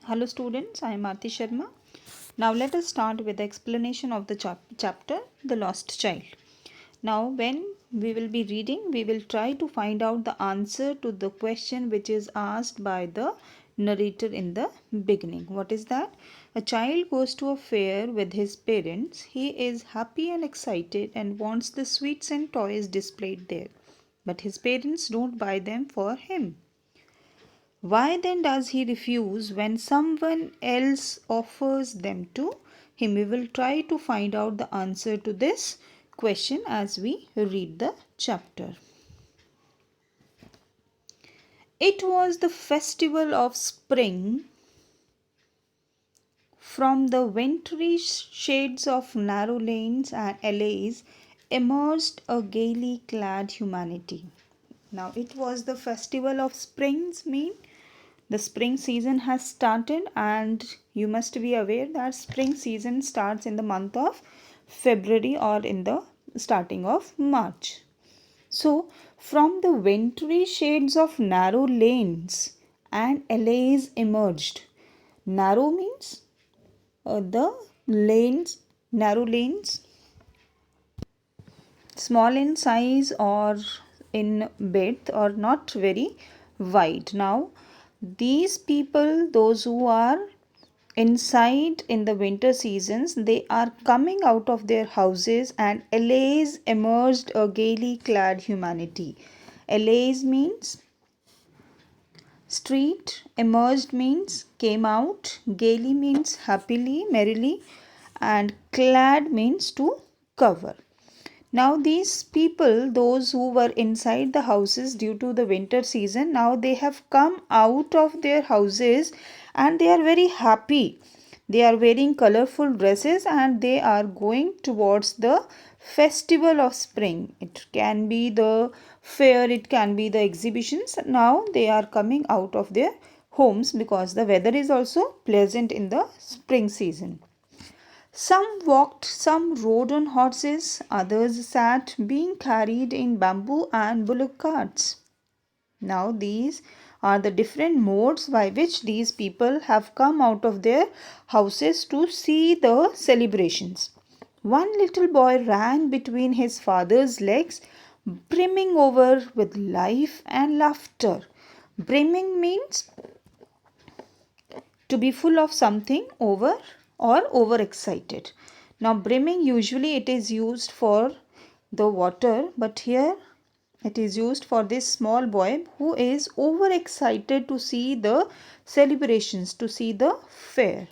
Hello students, I am Aarti Sharma. Now let us start with the explanation of the chapter The Lost Child. Now when we will be reading, we will try to find out the answer to the question which is asked by the narrator in the beginning. What is that? A child goes to a fair with his parents. He is happy and excited and wants the sweets and toys displayed there. But his parents don't buy them for him. Why then does he refuse when someone else offers them to him? We will try to find out the answer to this question as we read the chapter. It was the festival of spring. From the wintry shades of narrow lanes and alleys emerged a gaily clad humanity. Now it was the festival of springs mean the spring season has started, and you must be aware that spring season starts in the month of February or in the starting of March. So from the wintry shades of narrow lanes and alleys emerged. Narrow means the lanes, narrow lanes, small in size or in width or not very wide. Now these people, those who are inside in the winter seasons, they are coming out of their houses, and allays emerged a gaily clad humanity. Allays means street, emerged means came out, gaily means happily, merrily, and clad means to cover. Now these people, those who were inside the houses due to the winter season, now they have come out of their houses and they are very happy. They are wearing colorful dresses and they are going towards the festival of spring. It can be the fair, it can be the exhibitions. Now they are coming out of their homes because the weather is also pleasant in the spring season. Some walked, some rode on horses, others sat, being carried in bamboo and bullock carts. Now, these are the different modes by which these people have come out of their houses to see the celebrations. One little boy ran between his father's legs, brimming over with life and laughter. Brimming means to be full of something over or overexcited. Now brimming, usually it is used for the water, but here it is used for this small boy who is overexcited to see the celebrations, to see the fair.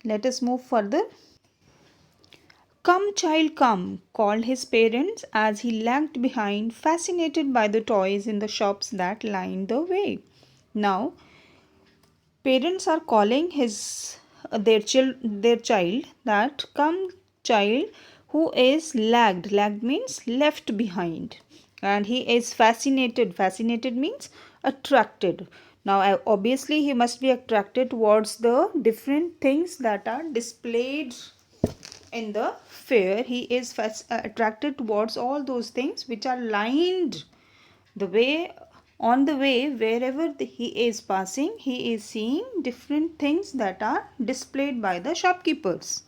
Let us move further. Come, child, come, called his parents as he lagged behind, fascinated by the toys in the shops that lined the way. Now parents are calling their child that come child who is lagged means left behind, and he is fascinated means attracted. Now obviously he must be attracted towards the different things that are displayed in the fair. He is attracted towards all those things which are lined the way. On the way, wherever he is passing, he is seeing different things that are displayed by the shopkeepers.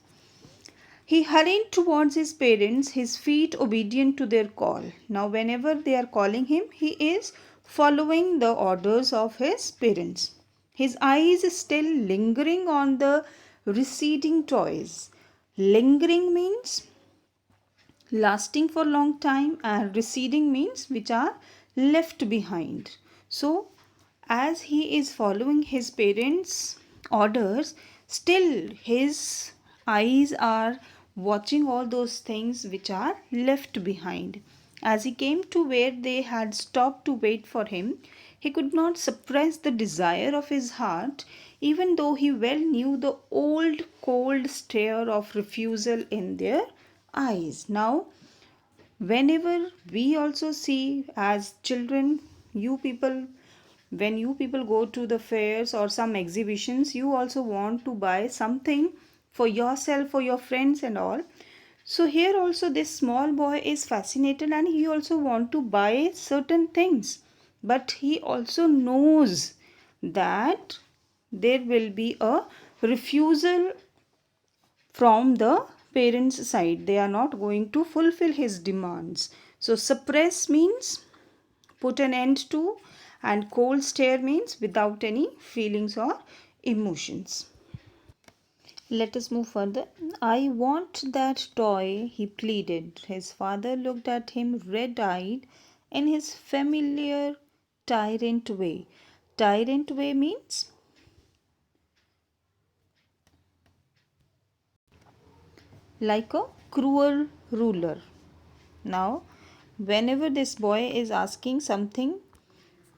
He hurried towards his parents, his feet obedient to their call. Now whenever they are calling him, he is following the orders of his parents. His eyes still lingering on the receding toys. Lingering means lasting for long time, and receding means which are left behind. So as he is following his parents orders, still his eyes are watching all those things which are left behind. As he came to where they had stopped to wait for him, he could not suppress the desire of his heart, even though he well knew the old cold stare of refusal in their eyes. Now whenever we also see as children, you people, when you people go to the fairs or some exhibitions, you also want to buy something for yourself, for your friends and all. So here also this small boy is fascinated and he also want to buy certain things, but he also knows that there will be a refusal from the parents' side. They are not going to fulfill his demands. So, suppress means put an end to, and cold stare means without any feelings or emotions. Let us move further. I want that toy, he pleaded. His father looked at him red eyed in his familiar tyrant way. Tyrant way means like a cruel ruler. Now, whenever this boy is asking something,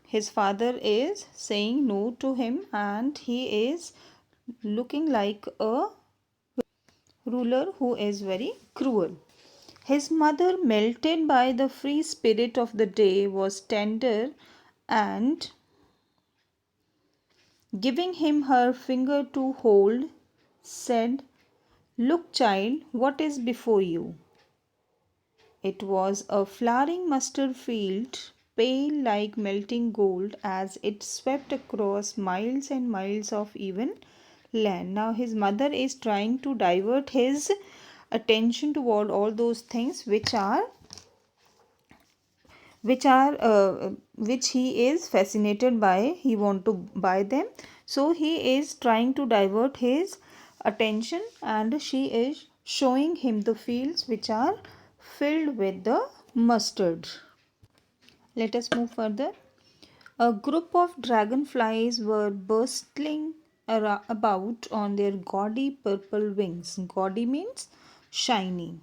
his father is saying no to him, and he is looking like a ruler who is very cruel. His mother, melted by the free spirit of the day, was tender and, giving him her finger to hold, said, "Look, child, what is before you?" It was a flowering mustard field, pale like melting gold, as it swept across miles and miles of even land. Now, his mother is trying to divert his attention toward all those things which he is fascinated by. He want to buy them, so he is trying to divert his attention, and she is showing him the fields which are filled with the mustard. Let us move further. A group of dragonflies were bustling about on their gaudy purple wings. Gaudy means shiny.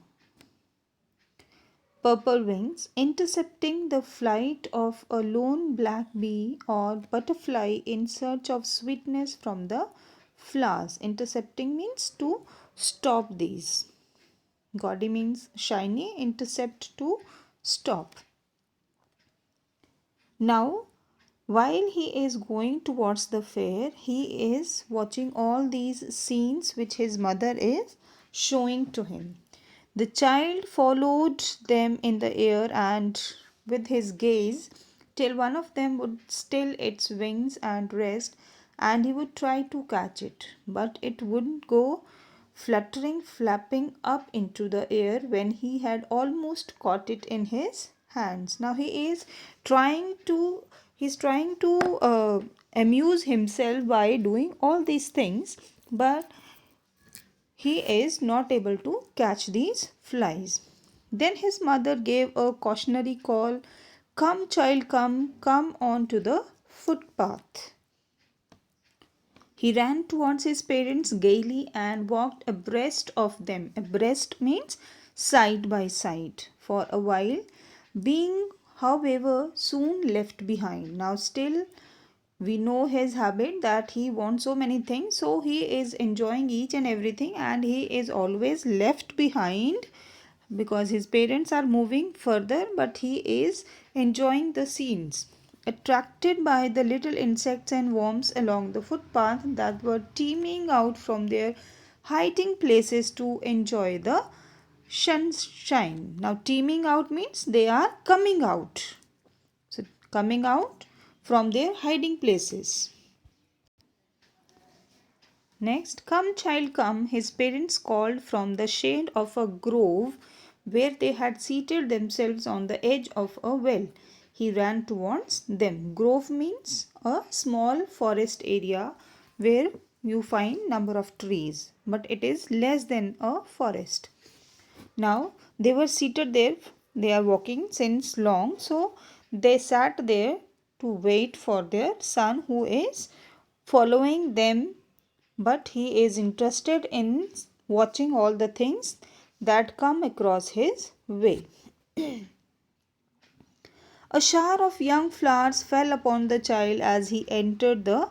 Purple wings, intercepting the flight of a lone black bee or butterfly in search of sweetness from the flowers. Intercepting means to stop these. Gaudy means shiny, intercept to stop. Now, while he is going towards the fair, he is watching all these scenes which his mother is showing to him. The child followed them in the air and with his gaze till one of them would still its wings and rest, and he would try to catch it, but it wouldn't go, fluttering, flapping up into the air when he had almost caught it in his hands. Now he's trying to amuse himself by doing all these things, but he is not able to catch these flies. Then his mother gave a cautionary call, "Come, child, come, come on to the footpath." He ran towards his parents gaily and walked abreast of them. Abreast means side by side for a while, being, however, soon left behind. Now, still, we know his habit that he wants so many things, so he is enjoying each and everything, and he is always left behind because his parents are moving further, but he is enjoying the scenes, attracted by the little insects and worms along the footpath that were teeming out from their hiding places to enjoy the sunshine. Now, teeming out means they are coming out. So, coming out from their hiding places. Next, "Come, child, come," his parents called from the shade of a grove where they had seated themselves on the edge of a well. He ran towards them. Grove means a small forest area where you find number of trees, but it is less than a forest. Now they were seated there, they are walking since long, so they sat there to wait for their son who is following them, but he is interested in watching all the things that come across his way. A shower of young flowers fell upon the child as he entered the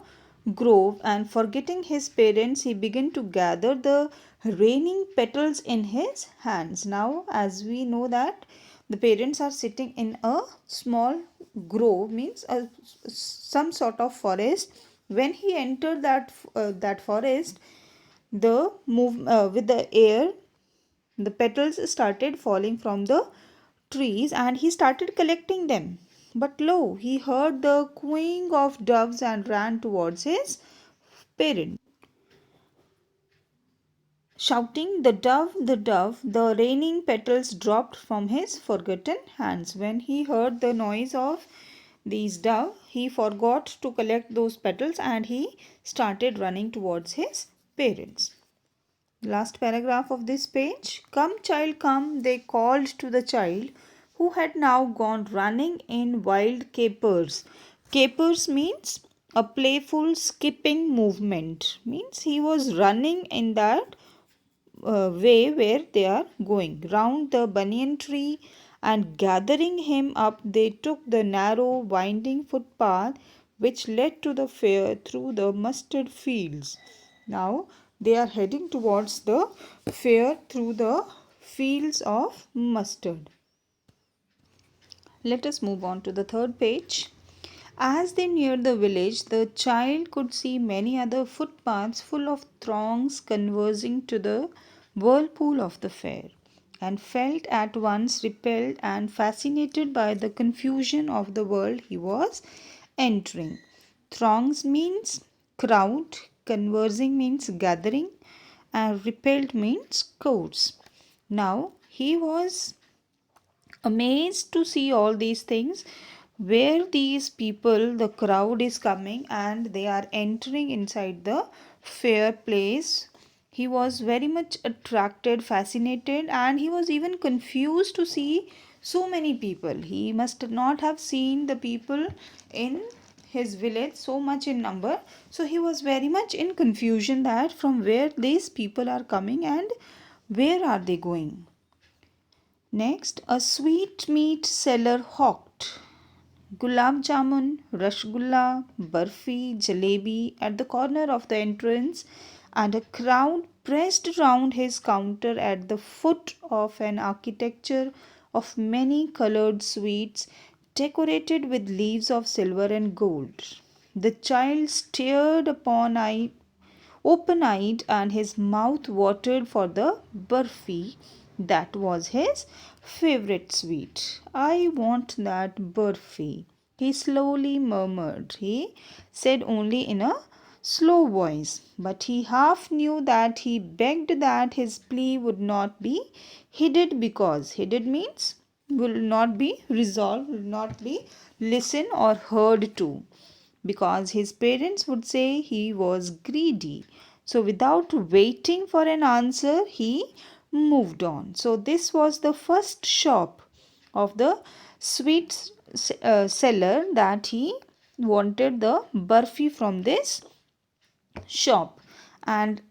grove, and forgetting his parents, he began to gather the raining petals in his hands. Now, as we know that the parents are sitting in a small grove, means some sort of forest. When he entered that forest, the move with the air, the petals started falling from the trees, and he started collecting them. But lo, he heard the cooing of doves and ran towards his parent. Shouting, the dove, the raining petals dropped from his forgotten hands. When he heard the noise of these dove, he forgot to collect those petals and he started running towards his parents. Last paragraph of this page. Come, child, come, they called to the child who had now gone running in wild capers. Capers means a playful skipping movement. Means he was running in that way where they are going round the banyan tree, and gathering him up they took the narrow winding footpath which led to the fair through the mustard fields. Now they are heading towards the fair through the fields of mustard. Let us move on to the third page. As they neared the village, the child could see many other footpaths full of throngs conversing to the whirlpool of the fair, and felt at once repelled and fascinated by the confusion of the world he was entering. Throngs means crowd, conversing means gathering, and repelled means crowds. Now he was amazed to see all these things, where these people, the crowd is coming and they are entering inside the fair place. He was very much attracted, fascinated, and he was even confused to see so many people. He must not have seen the people in his village so much in number, so he was very much in confusion that from where these people are coming and where are they going. Next, a sweetmeat seller hawked gulab jamun, rasgulla, barfi, jalebi at the corner of the entrance, and a crowd pressed round his counter at the foot of an architecture of many colored sweets decorated with leaves of silver and gold. The child stared upon open eyed, and his mouth watered for the burfi. That was his favorite sweet. I want that burfi, he slowly murmured. He said only in a slow voice, but he half knew that he begged that his plea would not be heeded, because heeded means will not be resolved, will not be listened or heard to, because his parents would say he was greedy. So, without waiting for an answer, he moved on. So, this was the first shop of the sweet seller, that he wanted the burfi from this shop, and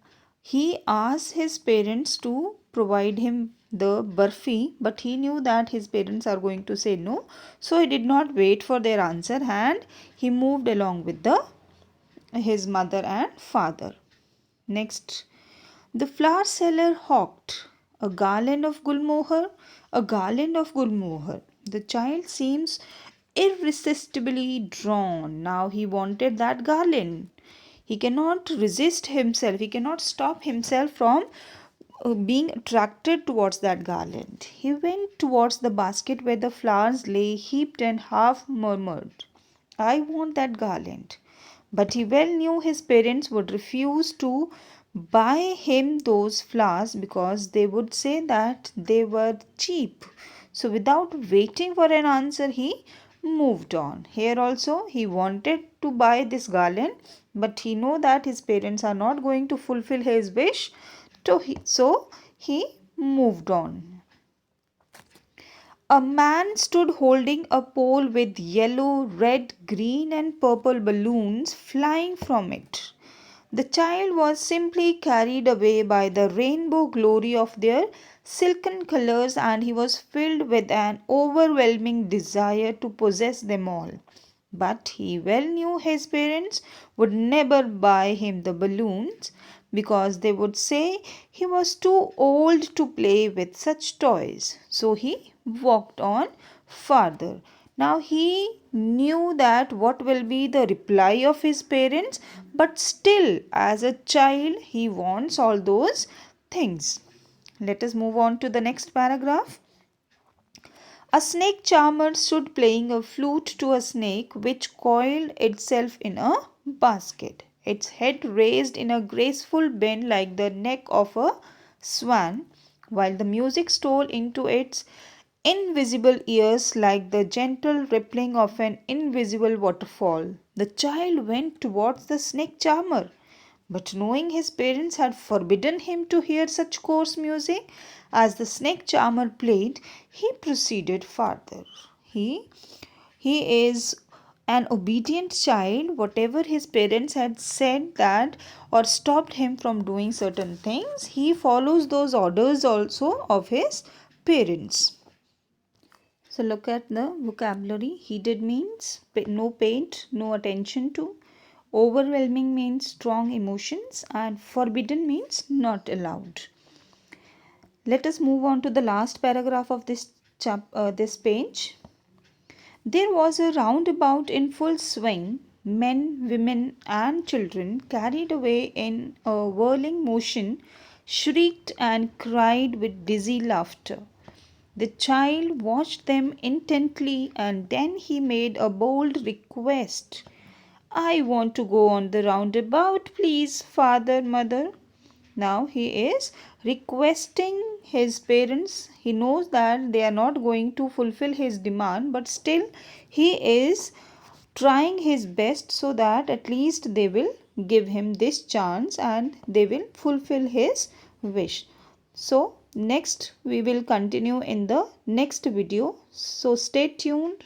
he asked his parents to provide him the burfi, but he knew that his parents are going to say no, so he did not wait for their answer and he moved along with his mother and father. Next, the flower seller hawked a garland of gulmohar, a garland of gulmohar. The child seems irresistibly drawn. Now he wanted that garland. He cannot resist himself, he cannot stop himself from being attracted towards that garland. He went towards the basket where the flowers lay heaped and half murmured, I want that garland. But he well knew his parents would refuse to buy him those flowers, because they would say that they were cheap. So, without waiting for an answer, he moved on. Here also, he wanted to buy this garland, but he knew that his parents are not going to fulfill his wish. So he moved on. A man stood holding a pole with yellow, red, green, and purple balloons flying from it. The child was simply carried away by the rainbow glory of their silken colors, and he was filled with an overwhelming desire to possess them all. But he well knew his parents would never buy him the balloons, because they would say he was too old to play with such toys. So he walked on farther. Now he knew that what will be the reply of his parents, but still, as a child, he wants all those things. Let us move on to the next paragraph. A snake charmer stood playing a flute to a snake which coiled itself in a basket. its head raised in a graceful bend like the neck of a swan, while the music stole into its invisible ears like the gentle rippling of an invisible waterfall. The child went towards the snake charmer, but knowing his parents had forbidden him to hear such coarse music, as the snake charmer played, he proceeded farther. He is an obedient child. Whatever his parents had said that or stopped him from doing certain things, he follows those orders also of his parents. So look at the vocabulary. Heated means no paid, no attention to. Overwhelming means strong emotions, and forbidden means not allowed. Let us move on to the last paragraph of this page. There was a roundabout in full swing. Men, women, and children, carried away in a whirling motion, shrieked and cried with dizzy laughter. The child watched them intently, and then he made a bold request. I want to go on the roundabout, please, father, mother. Now he is requesting his parents. He knows that they are not going to fulfill his demand, but still he is trying his best so that at least they will give him this chance and they will fulfill his wish. So next we will continue in the next video. So stay tuned.